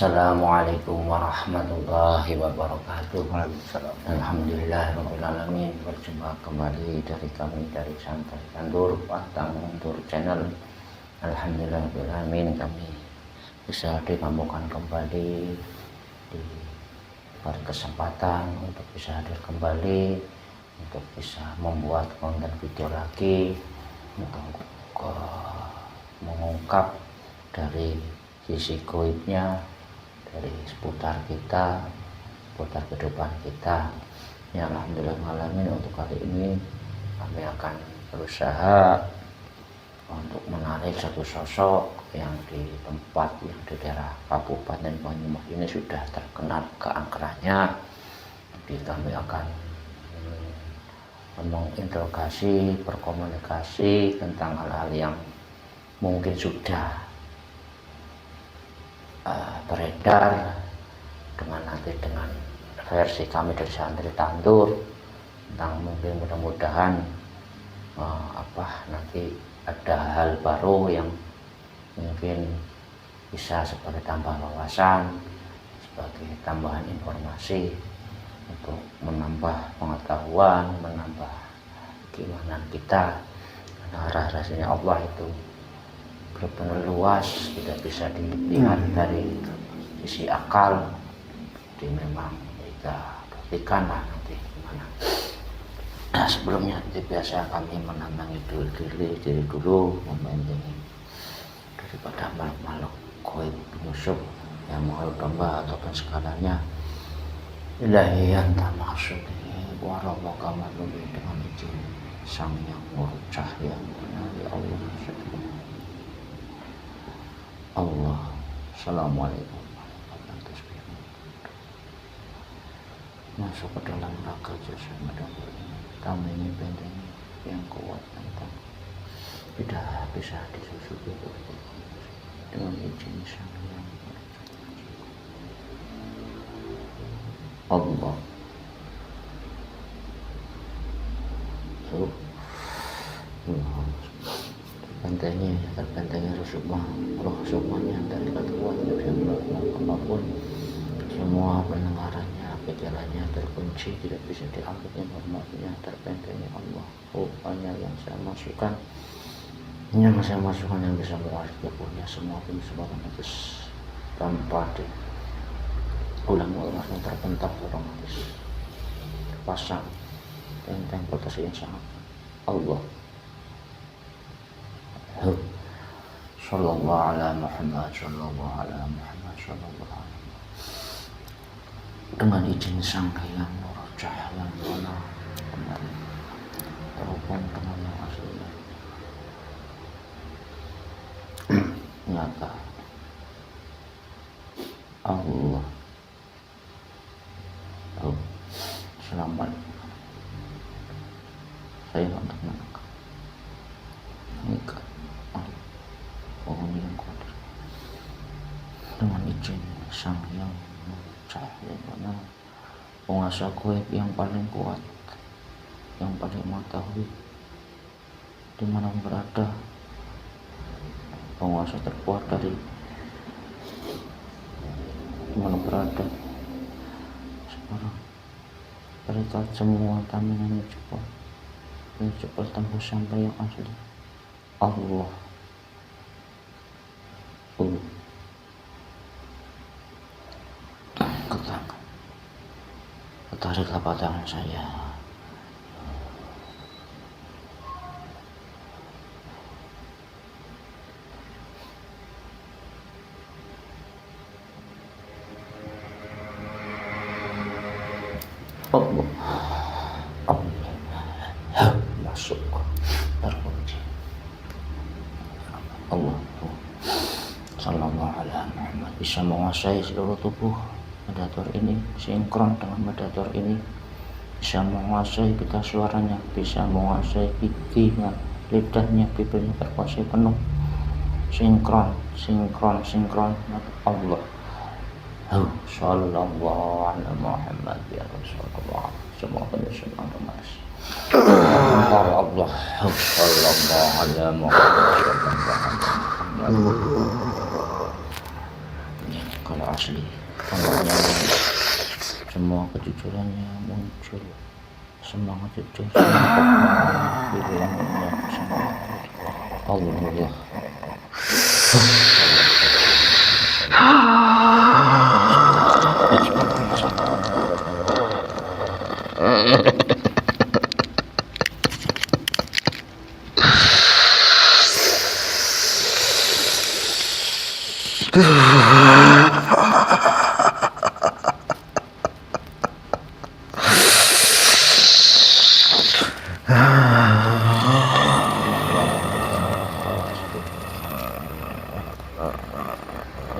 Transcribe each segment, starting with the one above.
Assalamualaikum warahmatullahi wabarakatuh. Waalaikumsalam. Alhamdulillahirrahmanirrahim. Berjumpa kembali dari kami dari Santai Tandur Tandur Channel. Alhamdulillahirrahmanirrahim, kami bisa dimampukan kembali di pada kesempatan untuk bisa hadir kembali, untuk bisa membuat konten video lagi untuk mengungkap dari sisi goibnya, dari seputar kita, seputar kehidupan kita. Ya alhamdulillah, untuk kali ini kami akan berusaha untuk menarik satu sosok yang di tempat yang di daerah Kabupaten Banyumas ini sudah terkenal keangkerannya. Jadi kami akan menginterogasi, berkomunikasi tentang hal-hal yang mungkin sudah beredar dengan versi kami dari Santri Tandur, tentang mungkin mudah-mudahan nanti ada hal baru yang mungkin bisa sebagai tambah wawasan, sebagai tambahan informasi untuk menambah pengetahuan, menambah keimanan kita. Karena rahasianya Allah itu benar-benar luas, tidak bisa dilihat dari sisi akal. Jadi memang kita buktikan lah nanti gimana. Nah, sebelumnya biasa kami menambangi diri dulu, membentengi daripada makhluk goib penyusup yang mengeluh domba ataupun segalanya. Ilahi anta maksudnya warahmatullahi wabarakatuh, dengan izin Sang Yang Murcah yang benar, ya Allah. Allah, assalamualaikum warahmatullahi wabarakatuh. Masuk ke dalam raga jasa madamur ini, kami ini benteng yang kuat tentang tidak bisa disusupi dengan izin Sang Yang Allah. Terbentengi roh sukmanya dari kekuatan yang apapun, semua pendengarannya, pikirannya terkunci, tidak bisa diangkat informasinya, terbentengi Allah. Rupanya yang saya masukkan yang bisa berarti punya semua kesempatan itu tanpa ulang-ulang terbentak otomatis pasang tentang potasi yang sangat Allah. Sallallahu ala Muhammad, sallallahu ala Muhammad, sallallahu ala Muhammad. Dengan izin Sang Hyang Murcah yang benar kembali terhubung dengan yang aslinya nyata Allah. Selamat saya untuk menangkap mengikat pohon yang kuat dengan izin Sang Yang Murcah yang benar, penguasa goib yang paling kuat, yang paling mengetahui di mana berada, penguasa terkuat dari di mana berada sekarang. Berikan semua taminannya cepat tembus sampai yang asli Allah. Ketarik telapak tangan saya. Allah masuk terkunci. Allah sallallahu ala Muhammad bisa menguasai seluruh tubuh mediator ini, sinkron dengan mediator ini, bisa menguasai pita suaranya, bisa menguasai giginya, lidahnya, bibirnya terkuasai penuh, sinkron Allah. Sallallahu ala Muhammad ya Rasulullah. Semua penyusup otomatis Allah. Sallallahu ala Muhammad. kalau asli tambahnya semua kejujurannya muncul, semangat jujur, semangat bilang Allah.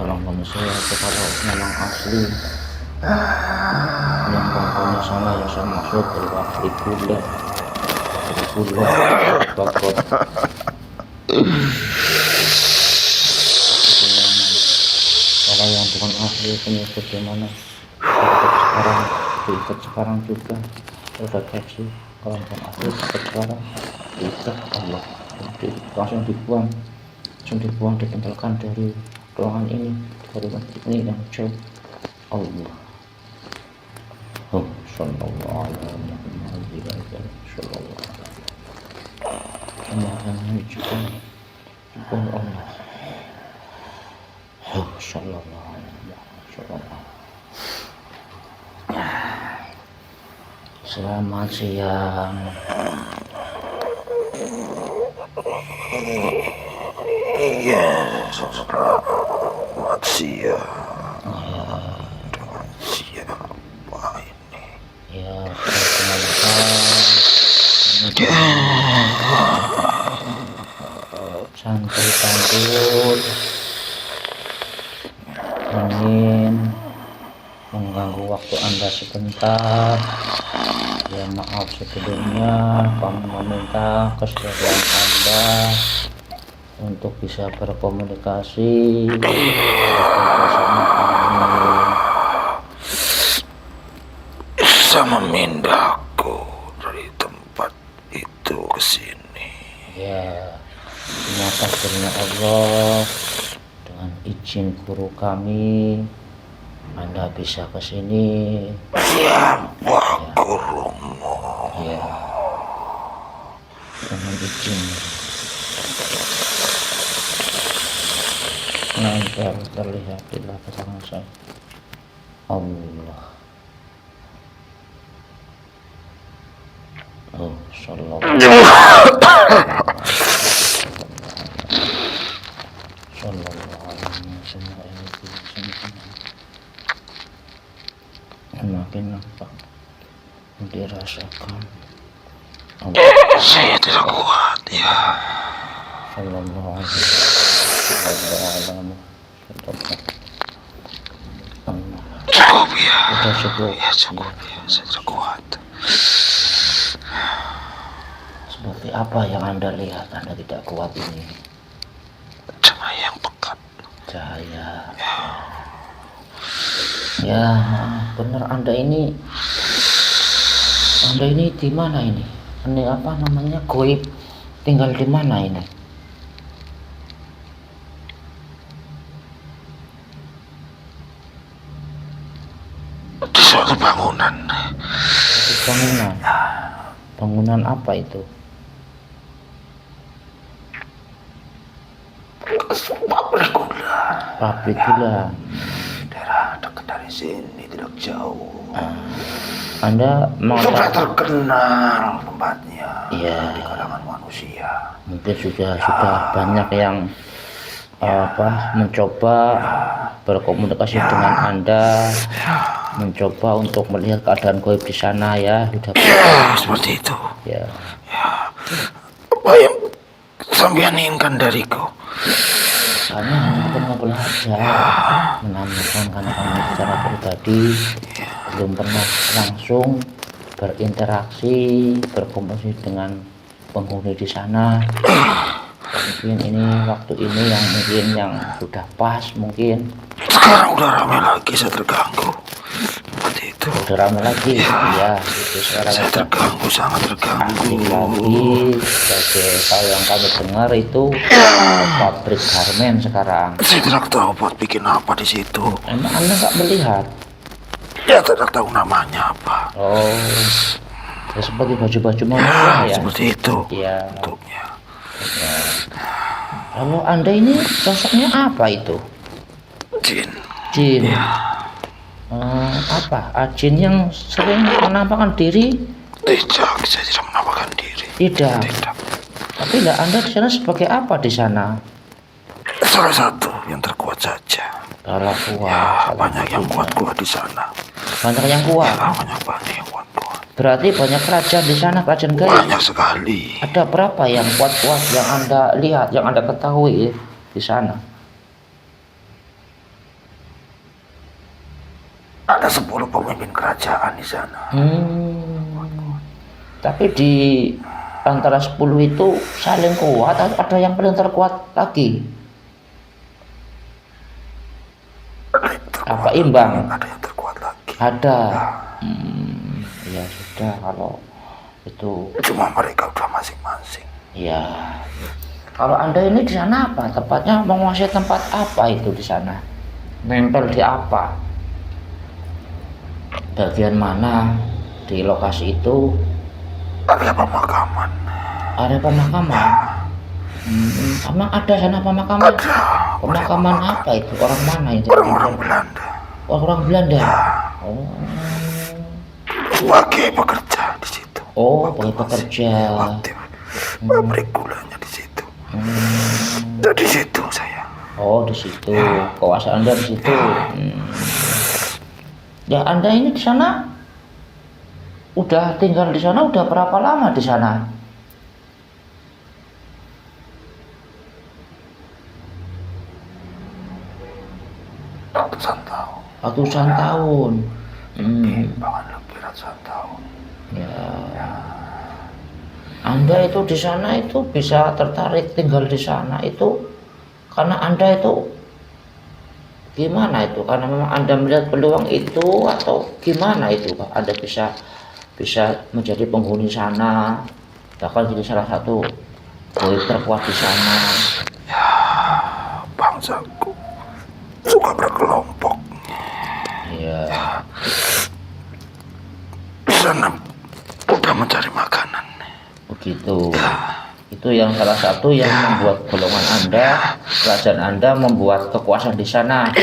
Tolong manusia itu kalau memang asli yang bangkunya sana yang saya maksud adalah reguler bakot kalau yang bukan asli penyakit gimana diikat sekarang juga terdeteksi. Kalau bukan asli diikat sekarang diikat Allah langsung dibuang ditempelkan dari ruangan ini, dari masjid ini yang jauh. Allah. Sallallahu alaihi wasallam. Semuanya juga Allah. Sallallahu alaihi wasallam. Selamat siang. Iya, selamat siang. Siapa ini? Ya, santai pantut. Ingin mengganggu waktu Anda sebentar. Ya maaf sebelumnya, kami meminta kesediaan Anda untuk bisa berkomunikasi bersama kami. Bisa memindahku dari tempat itu ke sini. Ya, semua takdirnya Allah. Dengan izin guru kami, Anda bisa ke sini. Siapa gurumu? Ya, dengan izin. Nempel terlihat di belakang saya. Allah. Sallallahu alaihi wasallam. Makin nampak dirasakan. Saya tidak kuat ya. Sallallahu alaihi wasallam. Cukup ya. Sudah cukup. Ya cukup ya. Saya tidak kuat. Seperti apa yang Anda lihat? Anda tidak kuat ini. Cahaya yang pekat. Cahaya. Ya, benar Anda ini di mana ini? Ini apa namanya? Goib. Tinggal di mana ini? Di suatu bangunan. Bangunan. Bangunan apa itu? Pabrik gula. Pabrik gula. Daerah dekat dari sini, tidak jauh. Anda mau Sudah terkenal tempatnya. Iya. Di kalangan manusia. Mungkin sudah banyak yang mencoba berkomunikasi dengan Anda, mencoba untuk melihat keadaan goib di sana ya. Sudah seperti itu. Ya. Apa yang sampean inginkan dariku? Hanya untuk ngobrol aja, menanyakan karena kami secara pribadi belum pernah langsung berinteraksi, berkomunikasi dengan penghuni di sana. Mungkin ini waktu ini yang mungkin yang sudah pas mungkin. Sekarang udah ramai lagi, saya terganggu. Seperti itu. itu. Udah rame lagi. Ya, itu sekarang Saya terganggu, sangat aktif terganggu. lagi. Sebagai kalau yang kami dengar itu pabrik garmen sekarang. Saya tidak tahu buat bikin apa di situ. Emang Anda nggak melihat? Ya tidak tahu namanya apa. Oh, ya seperti baju-baju mewah ya. Seperti itu. Ya. Bentuknya. Ya. Kalau Anda ini sosoknya apa itu? Jin. Jin. Apa? Jin yang sering menampakkan diri? Tidak, saya tidak menampakkan diri. Tidak. Tidak. Tapi lah Anda di sana sebagai apa di sana? Salah satu yang terkuat saja. Kalau kuat. Ya, banyak yang kuat-kuat di sana. Banyak yang kuat. Ya, banyak yang kuat-kuat. Berarti banyak kerajaan di sana, kerajaan gaib. Banyak sekali. Ada berapa yang kuat-kuat yang Anda lihat, yang Anda ketahui di sana? Ada 10 pemimpin kerajaan di sana. Tapi di antara 10 itu saling kuat atau ada yang paling terkuat lagi? Apa imbang? Ada yang terkuat lagi. Ada. Ya sudah kalau itu. Cuma mereka udah masing-masing. Ya. Kalau Anda ini di sana apa? Tepatnya menguasai tempat apa itu di sana? Nempel di apa? Bagian mana di lokasi itu? Ada pemakaman. Ada pemakaman. Emang ada sana pemakaman? Ada. Pemakaman apa itu? Orang mana itu? Orang-orang Belanda. Orang Belanda. Oh. Sebagai pekerja di situ. Oh, sebagai pekerja. Aktif. Pabrik gulanya di situ. Di situ saya. Oh, di situ. Kuasa Anda di situ. Ya, Anda ini di sana udah tinggal di sana udah berapa lama di sana? Ratusan tahun. Ratusan tahun. Bahkan lebih ratusan tahun. Ya. Anda itu di sana itu bisa tertarik tinggal di sana itu karena Anda itu gimana itu? Karena memang Anda melihat peluang itu atau gimana itu Pak? Anda bisa menjadi penghuni sana, bahkan jadi salah satu goib terkuat di sana. Ya, bangsaku suka berkelompok. Iya. Di sana udah mencari makanan. Begitu. Itu yang salah satu yang membuat golongan Anda, kerajaan Anda membuat kekuasaan di sana.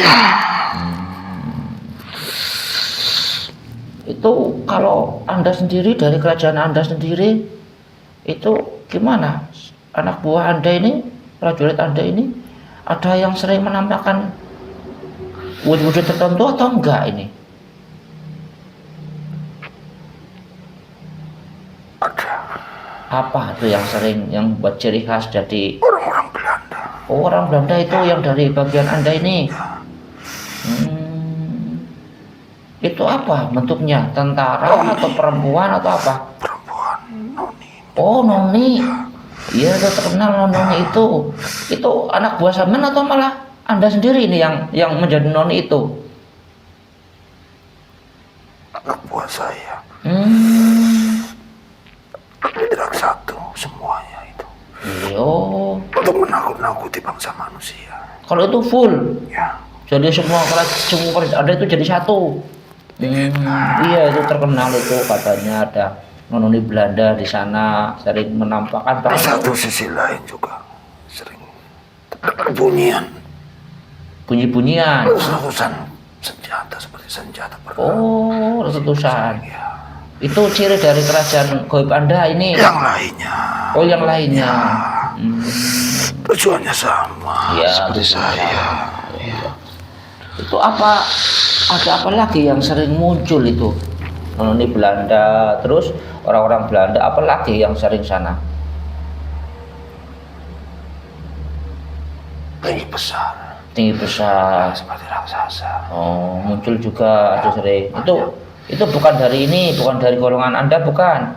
Itu kalau Anda sendiri dari kerajaan Anda sendiri itu gimana? Anak buah Anda ini, prajurit Anda ini ada yang sering menampakkan wujud-wujud tertentu atau enggak ini? Ada. Apa itu yang sering yang buat ciri khas jadi Orang-orang Belanda. oh, orang Belanda itu yang dari bagian Anda ini? Itu apa bentuknya? Tentara atau perempuan atau apa? Perempuan, noni. Oh, noni. Iya, itu terkenal noni itu. Itu anak buah sampean atau malah Anda sendiri ini yang menjadi noni itu? Anak buah saya. Tidak satu semuanya itu. Iya. Untuk menakut-nakuti bangsa manusia. Kalau itu full. Ya. Jadi semua kerajaan Anda itu jadi satu. Iya, itu terkenal itu katanya ada noni Belanda di sana sering menampakkan Di satu sisi lain juga sering terdengar bunyian letusan senjata seperti senjata perang. Oh, letusan. Ya. Itu ciri dari kerajaan goib Anda ini. Yang lainnya. Oh, yang lainnya. Tujuannya sama Ya, seperti saya. Ya. Itu apa? Ada apa lagi yang sering muncul itu? Noni Belanda, terus orang-orang Belanda, apa lagi yang sering sana? Tinggi besar. Tinggi besar. Seperti raksasa. Oh, muncul juga ada sering. Itu bukan dari ini, bukan dari golongan Anda, bukan?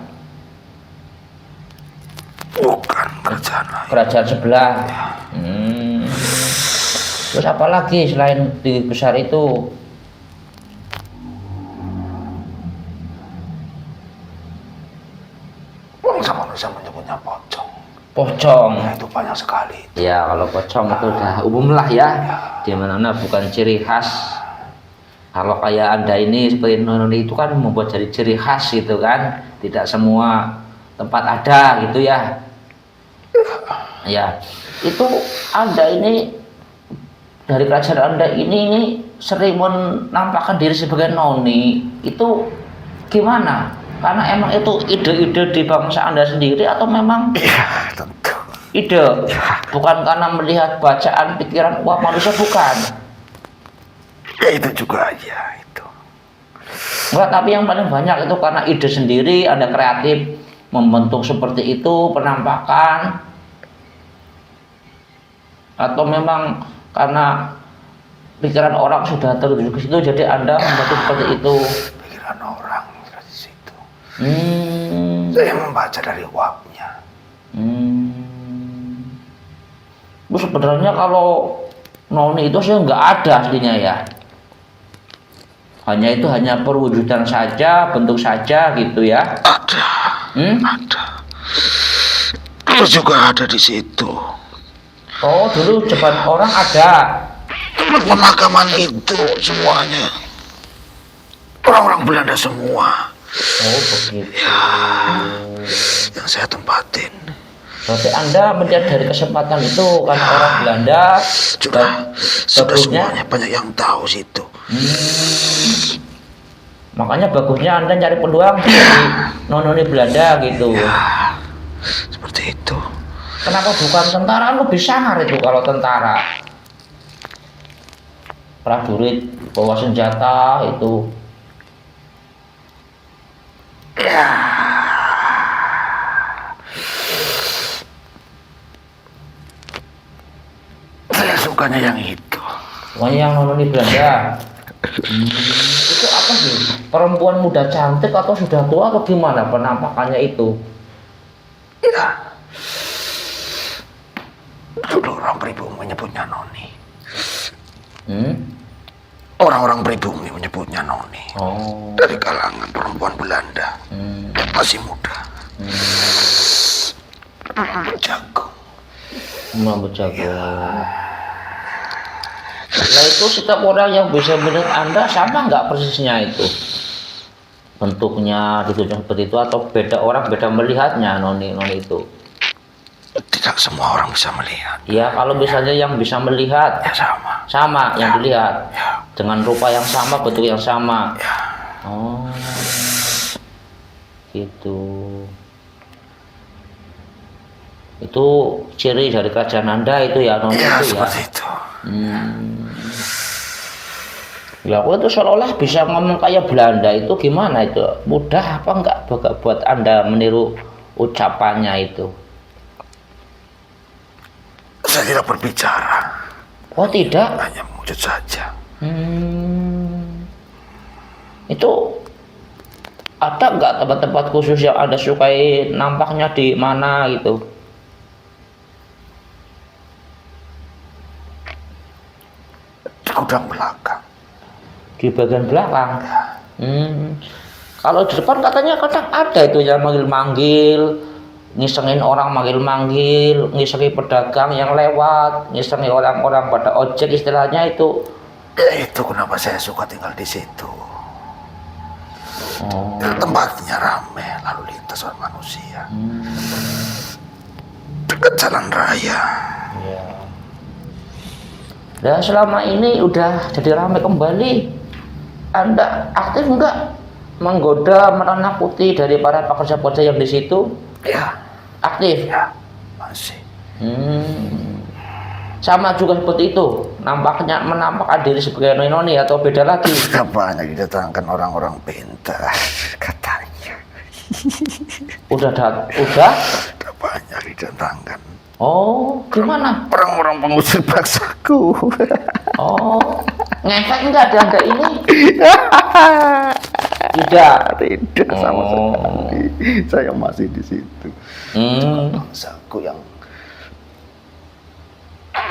Bukan kerajaan lain. Kerajaan sebelah. Terus apa lagi selain tinggi besar itu? manusia menyebutnya pocong. Pocong. Ya, itu banyak sekali. Ya kalau pocong itu udah umum lah ya. Di mana bukan ciri khas. Kalau kayak Anda ini seperti Noni itu kan membuat jadi ciri khas gitu kan. Tidak semua tempat ada gitu ya. Ya, itu Anda ini dari kerajaan Anda ini sering menampakkan diri sebagai Noni. Itu gimana? Karena emang itu ide-ide di bangsa Anda sendiri atau memang Tentu. ide? Bukan karena melihat bacaan pikiran uap manusia, bukan? Ya, itu juga aja itu. Enggak, tapi yang paling banyak itu karena ide sendiri, Anda kreatif membentuk seperti itu penampakan, atau memang karena pikiran orang sudah tertuju ke situ jadi Anda membentuk seperti itu? Pikiran orang dari situ. Saya Saya membaca dari uapnya. Itu sebenarnya kalau Noni itu sih nggak ada aslinya ya. Hanya perwujudan saja, bentuk saja gitu ya. Ada. Ada. Dulu juga ada di situ. Oh, dulu zaman orang ada. Pemakaman itu semuanya orang-orang Belanda semua. Oh, begitu. Yang saya tempatin. Berarti Anda melihat dari kesempatan itu karena orang Belanda Sudah semuanya banyak yang tahu situ. Makanya bagusnya Anda cari peluang di Noni Belanda gitu. Ya, seperti itu. Kenapa bukan tentara? Lebih sangar itu kalau tentara. Prajurit bawa senjata itu. Ya. Saya sukanya yang itu. Pokoknya yang Noni Belanda. Itu apa sih? Perempuan muda cantik atau sudah tua atau gimana penampakannya itu? Ya. Dulu orang pribumi menyebutnya Noni. Orang-orang pribumi menyebutnya Noni. Oh. Dari kalangan perempuan Belanda. Masih muda. Jago. Rambut jago. Nah itu setiap orang yang bisa melihat Anda sama nggak persisnya itu? Bentuknya ditunjuk seperti itu atau beda orang beda melihatnya Noni itu? Tidak semua orang bisa melihat. Ya kalau misalnya yang bisa melihat Ya sama. sama yang dilihat Ya. dengan rupa yang sama, bentuk yang sama. Ya. Oh, gitu. Itu ciri dari kerajaan Anda itu ya Noni Ya, itu ya. seperti itu. Ya aku itu seolah-olah bisa ngomong kayak Belanda itu gimana itu? Mudah apa enggak buat Anda meniru ucapannya itu? Saya tidak berbicara. Oh tidak? Hanya mewujud saja. Itu ada enggak tempat-tempat khusus yang Anda sukai nampaknya di mana gitu? Di gudang belakang. Di bagian belakang. Kalau di depan katanya kadang ada itu yang manggil-manggil, ngisengin orang manggil-manggil, ngisengin pedagang yang lewat, ngisengin orang-orang pada ojek istilahnya itu. Ya, itu kenapa saya suka tinggal di situ. Tempatnya ramai, lalu lintas orang manusia. Dekat jalan raya. Ya. Dan selama ini udah jadi ramai kembali. Anda aktif enggak menggoda, menakuti dari para pekerja-pekerja yang di situ? Ya. Aktif. Ya, masih. Sama juga seperti itu. Nampaknya menampakkan diri sebagai Noni atau beda lagi? Sudah banyak didatangkan orang-orang pintar, katanya. Udah. Sudah banyak didatangkan. Oh, gimana? Orang-orang pengusir paksaku. Oh, ngefek enggak ada Anda ini? Tidak. Tidak sama sekali. Saya masih di situ. Bangsaku yang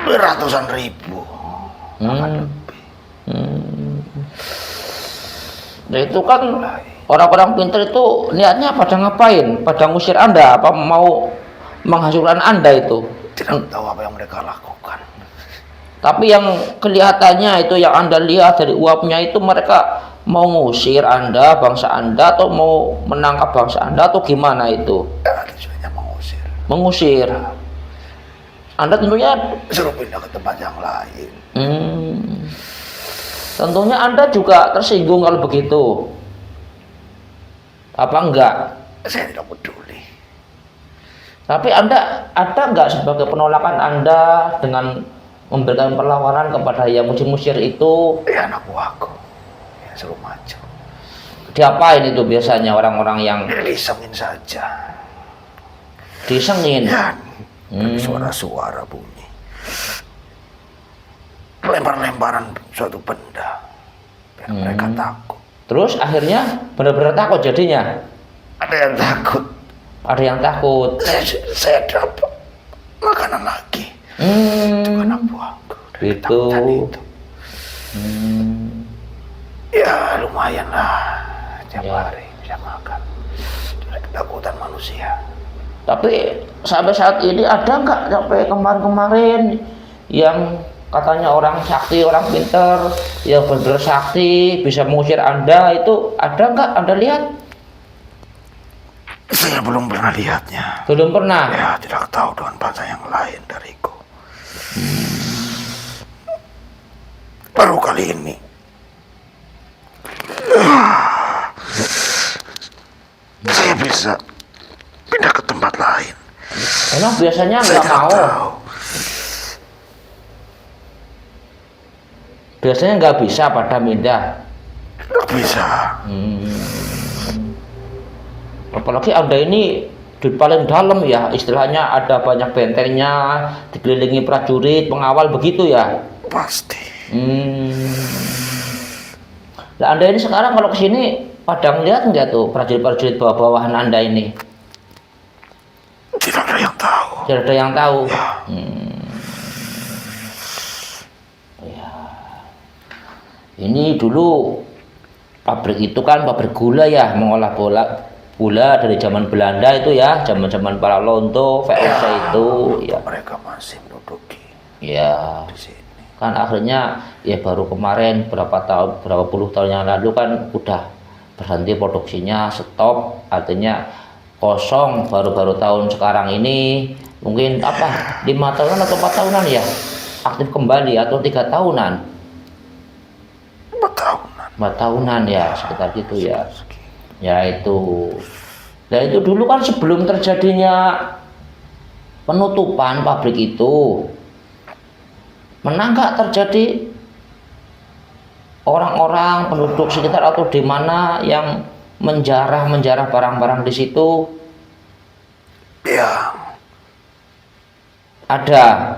ratusan ribu. Nah itu kan orang-orang pintar itu niatnya pada ngapain? Pada ngusir Anda? Apa mau menghancurkan Anda itu? Tidak tahu apa yang mereka lakukan. Tapi yang kelihatannya itu yang Anda lihat dari uapnya itu mereka mau ngusir Anda, bangsa Anda, atau mau menangkap bangsa Anda, atau gimana itu? Ya, tujuannya mengusir. Mengusir. Anda tentunya Suruh pindah ke tempat yang lain. Tentunya Anda juga tersinggung kalau begitu. Apa enggak? Saya tidak peduli. Tapi Anda ada enggak sebagai penolakan Anda dengan memberikan perlawanan kepada yang musir-musir itu? Ya, anak buahku. Ya, suruh maju. Diapain itu biasanya orang-orang yang Disengin saja. disengin? Ya, suara-suara bunyi. Lempar-lemparan suatu benda. Biar mereka takut. Terus akhirnya benar-benar takut jadinya. Ada yang takut. Ada yang takut. Saya dapat makanan lagi. Anak buahku. Dari Itu. ketakutan itu. Ya lumayan lah. Tiap hari bisa makan. Dari ketakutan manusia. Tapi sampai saat ini ada nggak sampai kemarin-kemarin yang katanya orang sakti, orang pinter, yang benar sakti bisa mengusir Anda itu ada nggak Anda lihat? Saya belum pernah lihatnya. Belum pernah. Ya tidak tahu dengan bangsa yang lain dariku. Baru kali ini. Saya bisa pindah ke tempat lain. Emang biasanya Saya nggak tidak mau. tahu. Biasanya nggak bisa pada pindah. Tidak bisa. Apalagi Anda ini di paling dalam ya, istilahnya ada banyak bentengnya, dikelilingi prajurit, pengawal begitu ya. Pasti. Nah, Anda ini sekarang kalau kesini pada ngeliat nggak tuh prajurit-prajurit bawah-bawahan Anda ini? Tidak ada yang tahu. Tidak ada yang tahu. Ya. Ya. Ini dulu pabrik itu kan pabrik gula ya, mengolah gula dari zaman Belanda itu ya, zaman-zaman para Lonto, VOC itu ya. Mereka masih menduduki Ya. di sini. Kan akhirnya ya baru kemarin berapa puluh tahun yang lalu kan udah berhenti produksinya, stop, artinya kosong. Baru-baru tahun sekarang ini mungkin 5 tahunan atau 4 tahunan ya aktif kembali, atau 3 tahunan, 4 tahunan. 4 tahunan ya sekitar gitu ya. Ya itu. Nah itu dulu kan sebelum terjadinya penutupan pabrik itu, pernah nggak terjadi orang-orang penduduk sekitar atau di mana yang menjarah barang-barang di situ? Ya, Ada.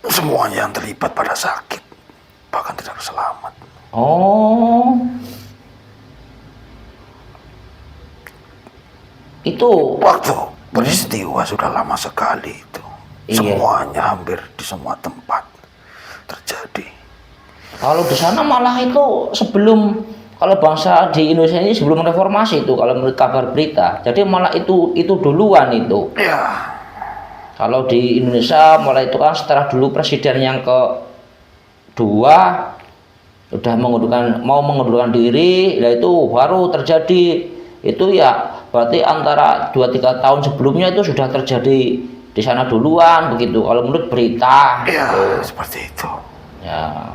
semuanya yang terlibat pada sakit, bahkan tidak selamat. Oh, itu Waktu peristiwa sudah lama sekali itu. Iya. Semuanya hampir di semua tempat terjadi. kalau di sana malah itu sebelum, kalau bangsa di Indonesia ini sebelum reformasi itu kalau menurut kabar berita. Jadi malah itu duluan itu. Ya, Kalau di Indonesia mulai itu kan setelah dulu presiden yang kedua sudah mau mengundurkan diri, nah itu baru terjadi itu ya, berarti antara 2-3 tahun sebelumnya itu sudah terjadi di sana duluan begitu kalau menurut berita. ya Gitu. seperti itu. Ya,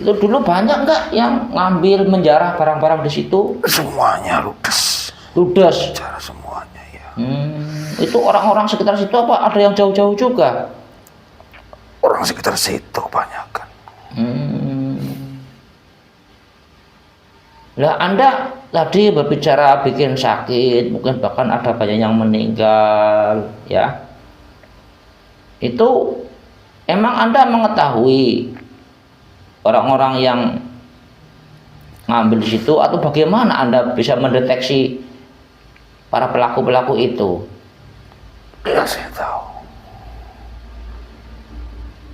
itu dulu banyak nggak yang ngambil menjarah barang-barang di situ? Semuanya ludes. Ludes. Cara semuanya ya. Itu orang-orang sekitar situ apa ada yang jauh-jauh juga? Orang sekitar situ kebanyakan. Nah, Anda tadi berbicara bikin sakit, mungkin bahkan ada banyak yang meninggal, ya. Itu emang Anda mengetahui orang-orang yang ngambil di situ, atau bagaimana Anda bisa mendeteksi para pelaku-pelaku itu? Ya saya tahu.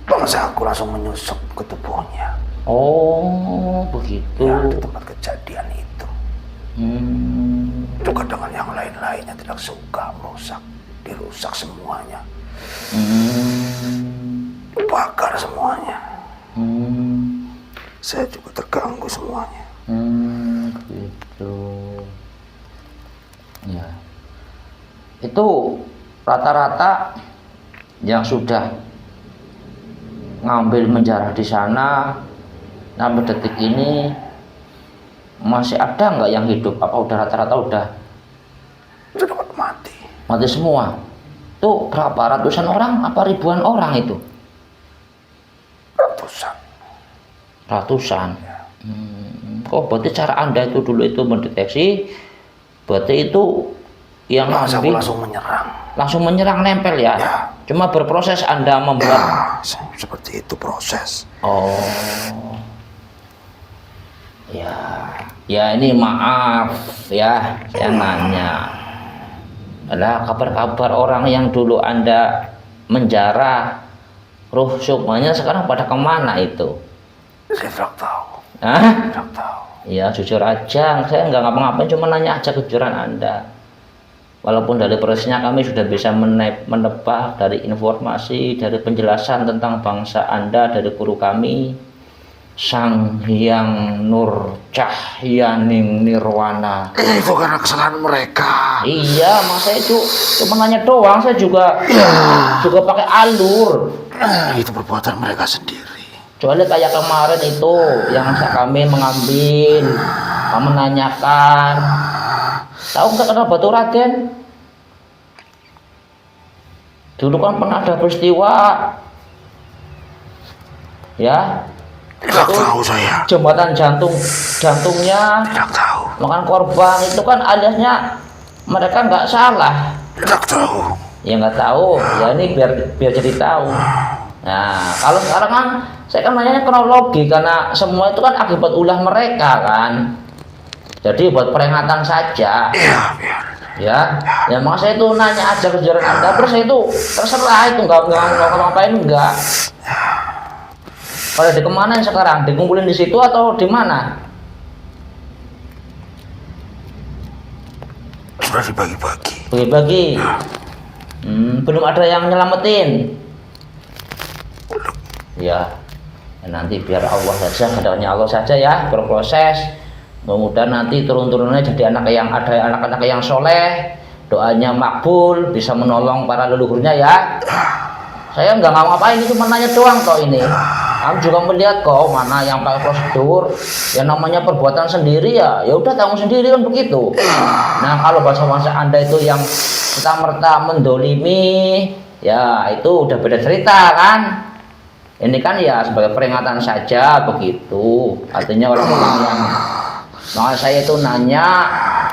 Bangsa aku langsung menyusup ke tubuhnya. Oh, begitu. Ya, di tempat kejadian itu. juga dengan yang lain-lainnya tidak suka merusak, dirusak semuanya, dibakar semuanya. Saya juga terganggu semuanya. Gitu. Ya. Itu rata-rata yang sudah ngambil menjarah di sana sampai detik ini masih ada nggak yang hidup? Apa udah rata-rata udah Mati. mati semua? Itu berapa ratusan orang? Apa ribuan orang itu? Ratusan. Ratusan. Kok berarti cara Anda itu dulu itu mendeteksi, berarti itu yang ngambil langsung menyerang nempel ya? Ya. Cuma berproses Anda membuat seperti itu proses. Oh ya, ya ini maaf ya, saya nanya. Ada kabar-kabar orang yang dulu Anda menjarah, ruh sukmanya sekarang pada kemana itu? Saya tidak tahu. Hah? Tidak tahu. Ya jujur aja, saya nggak ngapa-ngapain, cuma nanya aja kejujuran Anda. Walaupun dari prosesnya kami sudah bisa menebak dari informasi, dari penjelasan tentang bangsa Anda dari guru kami, Sang Hyang Nur Cahyaning Nirwana. Itu karena kesalahan mereka. Iya, masa itu cuma nanya doang, saya juga pakai alur. Itu perbuatan mereka sendiri. Kecuali kayak kemarin itu yang kami mengambil, menanyakan. Tahu nggak kenal Batu Raden? Dulu kan pernah ada peristiwa, ya. Tidak tahu saya. Jembatan jantungnya. Tidak tahu. Makan korban itu kan aliasnya mereka nggak salah. Tidak tahu. Ya nggak tahu. Ya ini biar jadi tahu. Nah kalau sekarang kan saya kan nanya kronologi karena semua itu kan akibat ulah mereka kan. Jadi buat peringatan saja. Iya. Ya makanya saya itu nanya aja kejujuran Anda, terus saya itu terserah itu nggak ngapain enggak. Kalau di kemana sekarang? Dikumpulin di situ atau di mana? Sudah dibagi-bagi. Bagi-bagi. Belum ada yang nyelamatin. Ya nanti biar Allah saja, kedatangannya Allah saja ya, berproses. Mudah-mudahan nanti turun-turunnya jadi ada anak-anak yang soleh, doanya makbul, bisa menolong para leluhurnya ya. Saya nggak ngapain, itu cuma nanya doang kok ini. Kamu juga melihat kok mana yang pakai prosedur, yang namanya perbuatan sendiri ya udah tanggung sendiri kan begitu. Nah kalau bahasa Anda itu yang serta-merta mendolimi, ya itu udah beda cerita kan. Ini kan ya sebagai peringatan saja begitu. Artinya orang-orang yang makanya saya itu nanya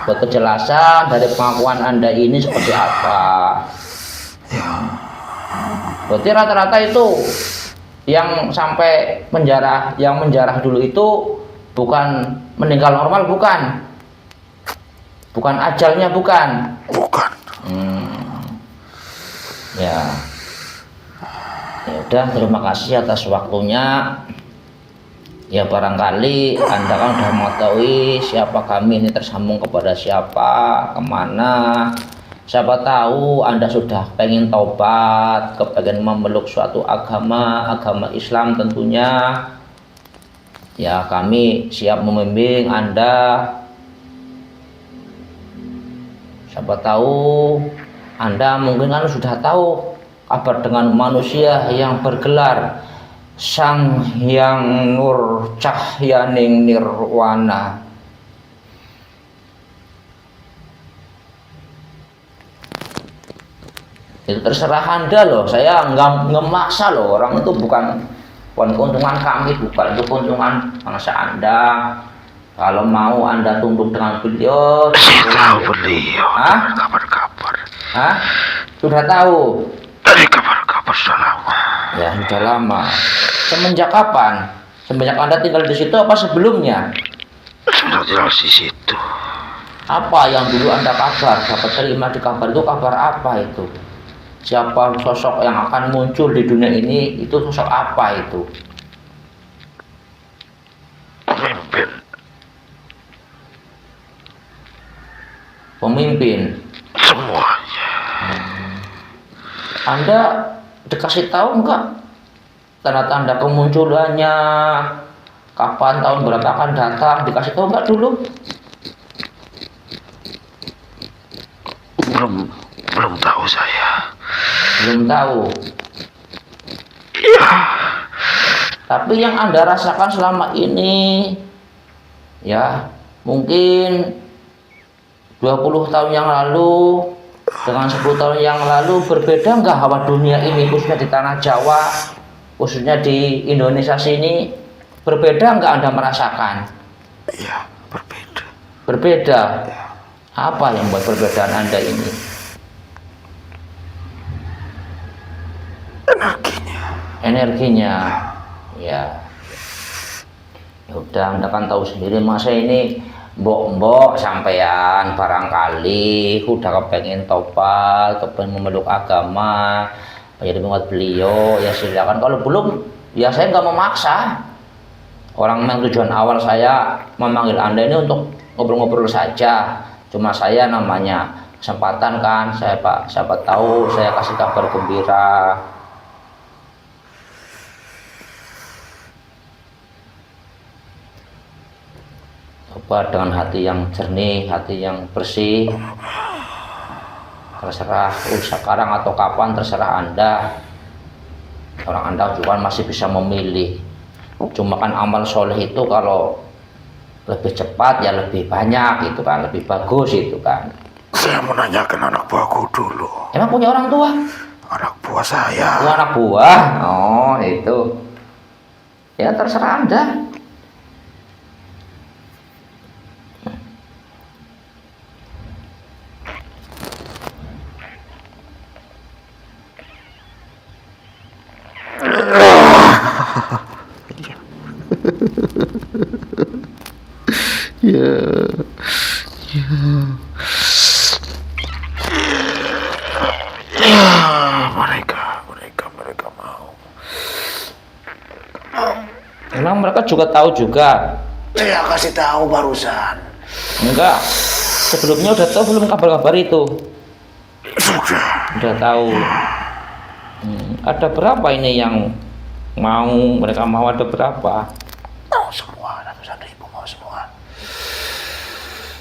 buat kejelasan dari pengakuan Anda ini seperti apa. Berarti rata-rata itu yang sampai yang menjarah dulu itu bukan meninggal normal, bukan ajalnya, bukan. Ya udah, terima kasih atas waktunya. Ya barangkali Anda kan sudah mengetahui siapa kami ini, tersambung kepada siapa, kemana. Siapa tahu Anda sudah pengen taubat, kepengen memeluk suatu agama Islam tentunya. Ya kami siap membimbing Anda. Siapa tahu Anda mungkin kan sudah tahu kabar dengan manusia yang bergelar Sang Hyang Nur Cahyaning Nirwana. Itu terserah Anda loh, saya nggak memaksa loh, orang itu bukan keuntungan kami, bukan, itu keuntungan bangsa Anda. Kalau mau Anda tunduk dengan beliau. Tahu beliau. Hah? Kabar-kabar. Hah? Sudah tahu? Dari kabar-kabar sudah lama. Ya sudah lama. Semenjak kapan? Semenjak Anda tinggal di situ apa sebelumnya? Sudah tinggal di situ. Apa yang dulu Anda dapat terima di kabar itu, kabar apa itu? Siapa sosok yang akan muncul di dunia ini, itu sosok apa itu? Pemimpin. pemimpin. Semuanya. Anda dikasih tahu enggak tanda-tanda kemunculannya, kapan tahun berapa akan datang, dikasih tahu enggak dulu? Belum tahu saya. Belum tahu. Iya. Tapi yang Anda rasakan selama ini, ya mungkin 20 tahun yang lalu dengan 10 tahun yang lalu berbeda enggak hawa dunia ini, khususnya di tanah Jawa, khususnya di Indonesia sini, berbeda enggak Anda merasakan? Iya, berbeda. Berbeda. Ya. Apa yang membuat perbedaan Anda ini? Energinya. Ya. Ya udah, Anda kan tahu sendiri masa ini mbok-mbok sampean barangkali udah kepengen topal, kepengen memeluk agama, menjadi pengikut beliau, ya silakan. Kalau belum, ya saya nggak memaksa. Orang memang tujuan awal saya memanggil Anda ini untuk ngobrol-ngobrol saja. Cuma saya namanya kesempatan kan, siapa tahu saya kasih kabar gembira. Coba dengan hati yang jernih, hati yang bersih. Terserah sekarang atau kapan, terserah Anda. Orang Anda juga masih bisa memilih. Cuma kan amal soleh itu kalau lebih cepat ya lebih banyak gitu kan, lebih bagus itu kan. Saya menanyakan anak buahku dulu. Emang punya orang tua? Anak buah saya. Oh, anak buah? Oh itu. Ya terserah Anda. Ya. Mereka mau. Emang mereka juga tahu juga? Saya kasih tahu barusan. Enggak. Sebelumnya udah tahu belum kabar-kabar itu? Sudah. Udah tahu. Ada berapa ini yang mau, mereka mau, ada berapa? Mau semua, ratusan ribu mau semua.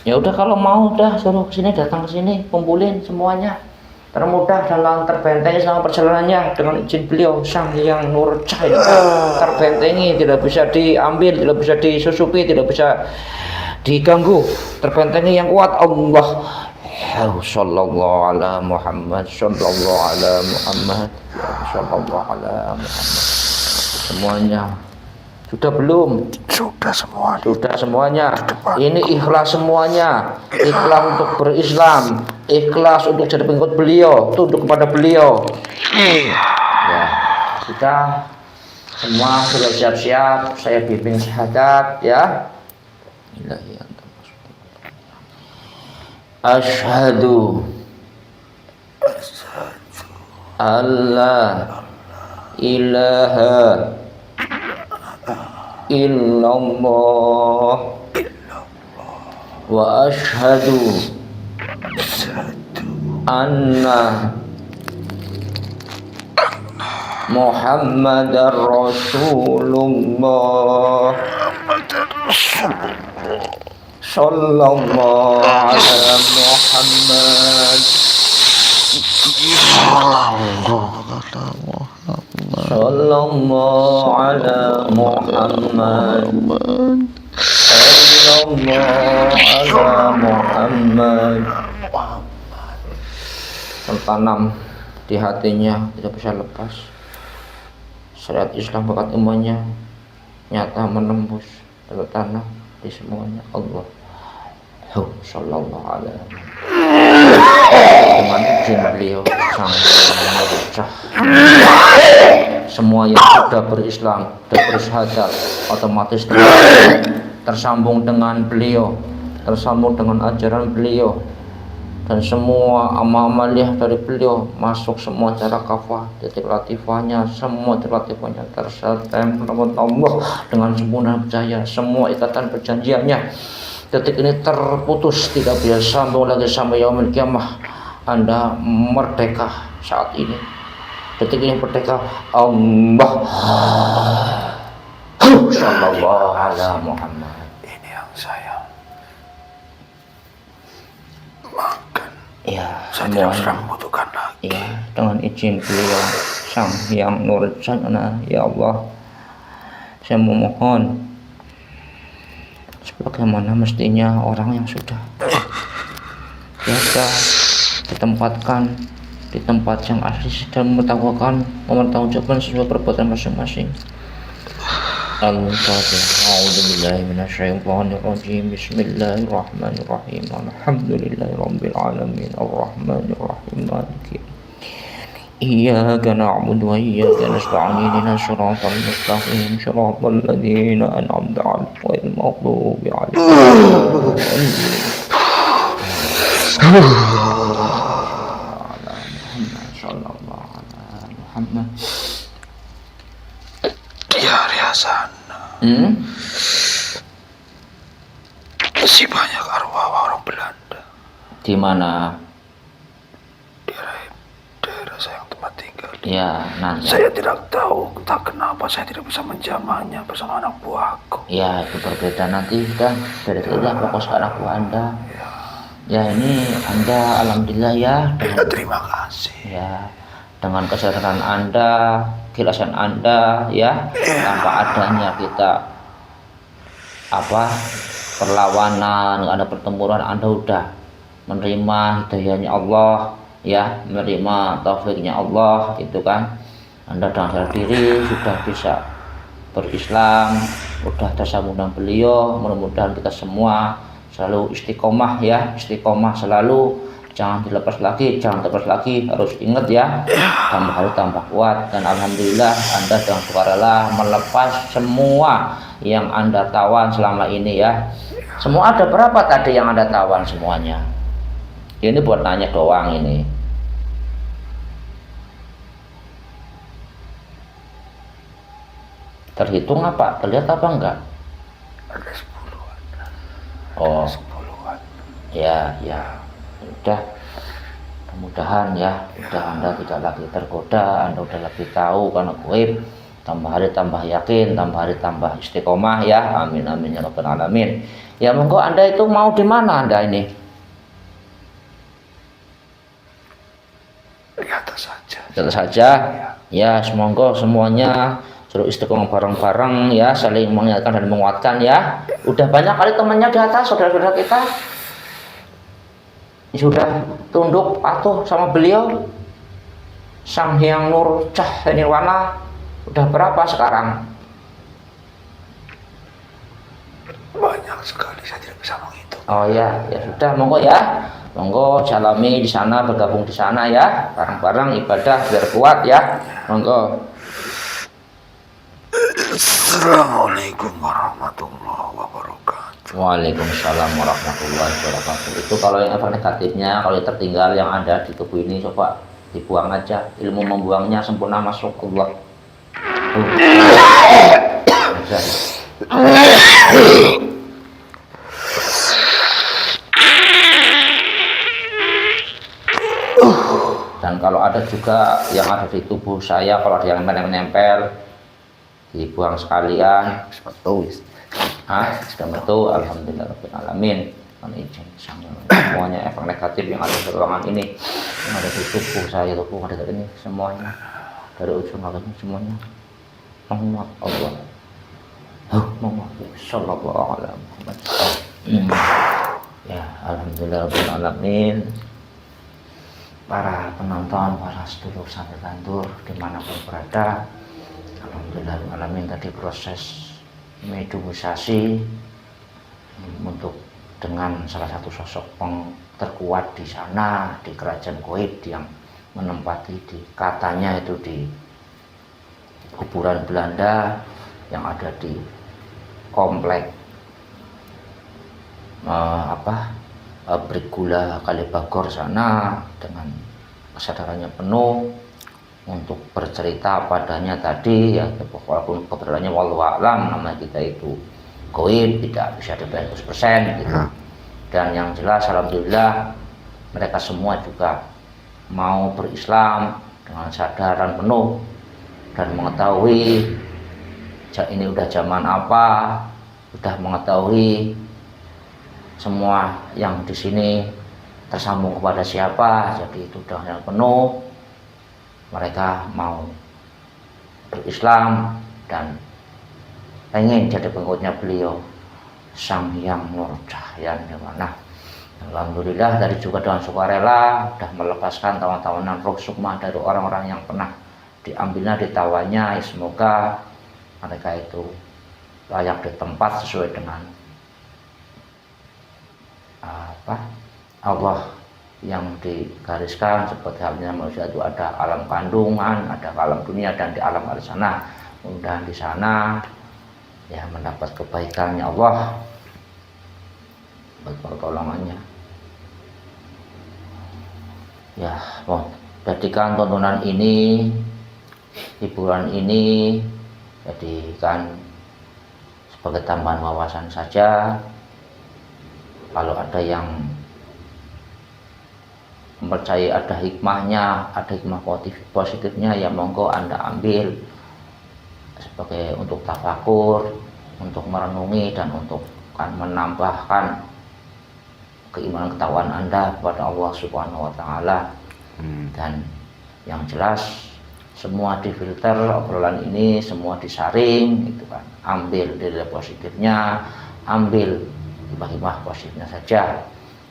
Ya udah kalau mau udah suruh kesini, datang ke sini, kumpulin semuanya. Termudah dalam terbentengi selama perjalanannya dengan izin beliau Sang Hyang Nurjaya. Terbentengi, tidak bisa diambil, tidak bisa disusupi, tidak bisa diganggu. Terbentengi yang kuat Allah. Sallallahu ala Muhammad, sallallahu ala Muhammad, sallallahu ala Muhammad. Semuanya sudah belum? Sudah semua. Sudah semuanya. Ini ikhlas semuanya. Ikhlas untuk berislam, ikhlas untuk jadi pengikut beliau, tunduk kepada beliau. Ya, sudah semua sudah siap-siap. Saya bimbing syahadat ya. Asyhadu alla ilaha illallah wa asyhadu anna Muhammadar Rasulullah sallallahu ala Muhammad sallallahu ala Muhammad sallallahu ala Muhammad. Tertanam di hatinya, tidak bisa lepas. Syariat Islam bakat imannya nyata menembus, tertanam di semuanya. Allah sallallahu alaihi wasallam. Dengan izin beliau Sang Hyang semua yang sudah berislam dan bersyahadat otomatis tersambung dengan beliau, tersambung dengan ajaran beliau, dan semua amal-amaliyah dari beliau masuk semua cara kafah, titik latifahnya, semua titik latifahnya tersetem Allah dengan sempurna percaya, semua ikatan perjanjiannya detik ini terputus, tidak bisa sambung lagi sampai yaumil kiamah. Anda merdeka saat ini, detik ini merdeka. Allah sallallahu alaihi Muhammad. Ini yang saya makan. Ya, Saya tidak sedang membutuhkan lagi. ya, dengan izin beliau Sang Hyang Nurjana, ya Allah, saya memohon sebagaimana mestinya orang yang sudah biasa ditempatkan di tempat yang asli dan mempertanggungjawabkan sesuai perbuatan masing-masing. Al-Fatihah. A'udzubillahi minasyaitonirrajim. Bismillahirrahmanirrahim. Alhamdulillahirabbil alamin. Arrahmanirrahim. Maliki iyyaka na'budu wa iyyaka nasta'in. Ihdinas siratal mustaqim. Shiratal ladzina an'amta 'alaihim ghairil maghdubi 'alaihim. Sallallahu alaihi Muhammad. Di Hasan. Masih banyak arwah orang Belanda. Di mana? Daerah saya yang tempat tinggal. Ya, nanti. Saya tidak tahu, entah kenapa saya tidak bisa menjamahnya bersama anak buahku. Ya, itu berbeda nanti. Sudah, dari itu lah fokus ke anak buah Anda. Ya, ini Anda alhamdulillah ya. Terima kasih. Ya, dengan kesadaran Anda, keikhlasan Anda ya, tanpa adanya kita perlawanan, ada pertempuran, Anda udah menerima hidayahnya Allah ya, menerima taufiknya Allah gitu kan. Anda dengan sadar diri sudah bisa berislam, udah tersambung dengan beliau. Mudah-mudahan kita semua selalu istiqomah ya, istiqomah selalu, jangan dilepas lagi, jangan terlepas lagi, harus ingat ya, tambah hari tambah kuat. Dan alhamdulillah Anda dengan sukarela melepas semua yang Anda tawan selama ini ya. Semua ada berapa tadi yang Anda tawan semuanya? Ini buat nanya doang ini. Terhitung apa? Terlihat apa enggak? Ada 10-an. Oh, 10-an. ya, udah, mudah-mudahan ya, udah Anda tidak lagi tergoda, Anda udah lebih tahu karena gaib, tambah hari tambah yakin, tambah hari tambah istiqomah ya, amin amin ya rabbal alamin. Ya monggo, Anda itu mau di mana Anda ini? Di atas saja. Di atas saja, ya semoga semuanya suruh istiqomah bareng-bareng ya, saling mengingatkan dan menguatkan ya. Udah banyak kali temannya di atas, saudara-saudara kita sudah tunduk patuh sama beliau Sang Hyang Nurjana. Udah berapa sekarang? Banyak sekali, saya tidak bisa menghitung. Oh ya, ya sudah, monggo ya, monggo jalami di sana, bergabung di sana ya, bareng-bareng ibadah biar kuat ya, monggo. Assalamualaikum warahmatullahi wabarakatuh. Waalaikumsalam warahmatullahi wabarakatuh. Itu kalau yang efek negatifnya, kalau yang tertinggal yang ada di tubuh ini, coba dibuang aja. Ilmu membuangnya sempurna masuk Allah. Dan kalau ada juga yang ada di tubuh saya, kalau ada yang menempel, dibuang sekalian. Sudah betul, alhamdulillah rabbil alamin. Izin semuanya efek negatif yang ada di ruangan ini, yang ada di tubuh saya, tubuh ada ini semuanya, dari ujung ke ujung semuanya. Allah. Muhammad sallallahu alaihi Muhammad. Ya, alhamdulillah rabbil alamin. Para penonton, para sedulur sampai kantor dimanapun berada, alhamdulillah alamin, tadi proses mediumisasi untuk dengan salah satu sosok terkuat di sana, di kerajaan gaib yang menempati di katanya itu di kuburan Belanda yang ada di komplek pabrik gula Kalibagor sana, dengan kesadarannya penuh untuk bercerita padanya tadi ya, walaupun keberadaannya wallahu a'lam nama kita itu goib, tidak bisa dibayar 100% gitu. Dan yang jelas alhamdulillah mereka semua juga mau berislam dengan sadaran penuh dan mengetahui ini udah zaman apa, udah mengetahui semua yang di sini tersambung kepada siapa, jadi itu udah yang penuh. Mereka mau berislam dan pengen jadi pengikutnya beliau Sang Hyang Nur Cahya Nirwana. Alhamdulillah dari juga dengan sukarela sudah melepaskan tawan-tawanan roh sukma dari orang-orang yang pernah diambilnya, ditawanya. Semoga mereka itu layak ditempat sesuai dengan Allah yang digariskan. Seperti halnya manusia itu ada alam kandungan, ada alam dunia, dan di alam bawah sana. Mudah di sana ya mendapat kebaikannya Allah, pertolongannya. Ya, jadikan tontonan ini, hiburan ini, jadikan sebagai tambahan wawasan saja. Kalau ada yang mempercayai ada hikmahnya, ada hikmah positifnya, ya monggo Anda ambil sebagai untuk tafakur, untuk merenungi, dan untuk menambahkan keimanan ketakwaan Anda kepada Allah Subhanahu wa taala. Dan yang jelas semua difilter, obrolan ini semua disaring gitu kan. Ambil nilai positifnya, ambil hikmah positifnya saja.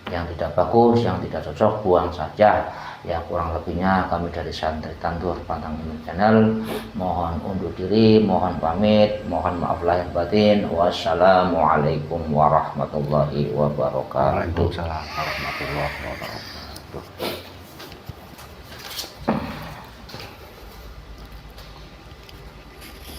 Yang tidak bagus, yang tidak cocok, buang saja. Ya kurang lebihnya kami dari Santri Tandur Pantang Ilmu Channel mohon undur diri, mohon pamit, mohon maaf lahir batin. Wassalamualaikum warahmatullahi wabarakatuh. Waalaikumsalam warahmatullahi wabarakatuh.